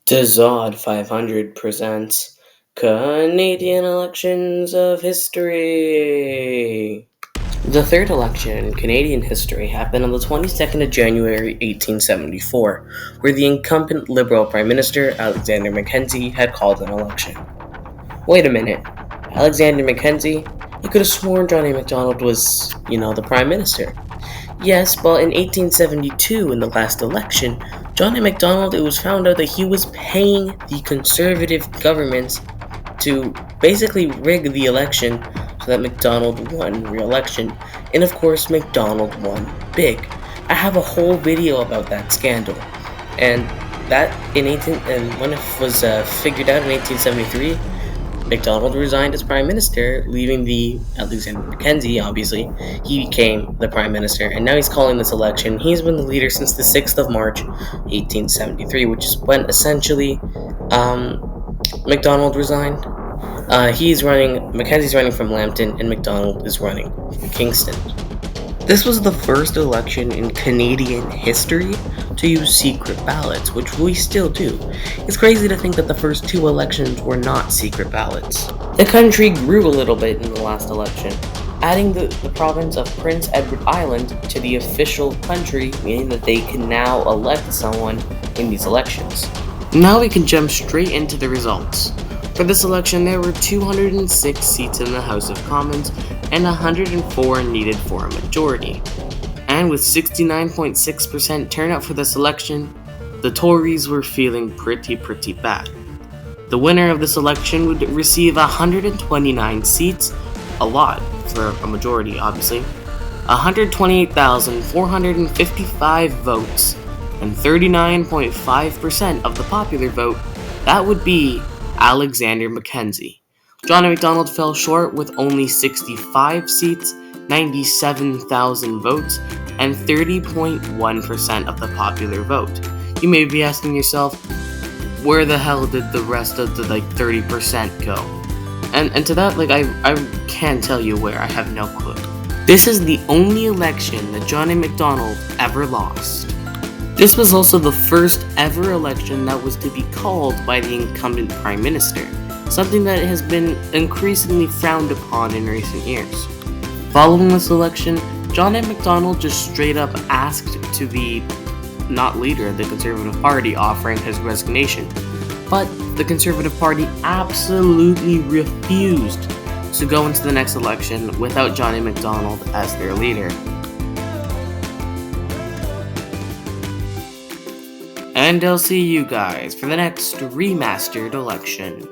Dazod 500 presents Canadian Elections of History. The third election in Canadian history happened on the 22nd of January 1874, where the incumbent Liberal Prime Minister Alexander Mackenzie had called an election. Wait a minute, Alexander Mackenzie? I could have sworn John A. Macdonald was, the Prime Minister. Yes, but in 1872, in the last election, John A. Macdonald, it was found out that he was paying the Conservative government to basically rig the election so that Macdonald won re-election. And of course, Macdonald won big. I have a whole video about that scandal. And that when it was figured out in 1873, Macdonald resigned as Prime Minister, leaving the Alexander Mackenzie, obviously. He became the Prime Minister, and now he's calling this election. He's been the leader since the 6th of March, 1873, which is when essentially Macdonald resigned. Mackenzie's running from Lambton, and Macdonald is running from Kingston. This was the first election in Canadian history to use secret ballots, which we still do. It's crazy to think that the first two elections were not secret ballots. The country grew a little bit in the last election, adding the province of Prince Edward Island to the official country, meaning that they can now elect someone in these elections. Now we can jump straight into the results. For this election, there were 206 seats in the House of Commons, and 104 needed for a majority. And with 69.6% turnout for this election, the Tories were feeling pretty bad. The winner of this election would receive 129 seats, a lot for a majority obviously, 128,455 votes, and 39.5% of the popular vote. That would be Alexander Mackenzie. John A. Macdonald fell short with only 65 seats, 97,000 votes, and 30.1% of the popular vote. You may be asking yourself, where the hell did the rest of the 30% go? And to that, I can't tell you where, I have no clue. This is the only election that John A. Macdonald ever lost. This was also the first ever election that was to be called by the incumbent Prime Minister, something that has been increasingly frowned upon in recent years. Following this election, John A. Macdonald just straight up asked to be not leader of the Conservative Party, offering his resignation. But the Conservative Party absolutely refused to go into the next election without John A. Macdonald as their leader. And I'll see you guys for the next remastered election.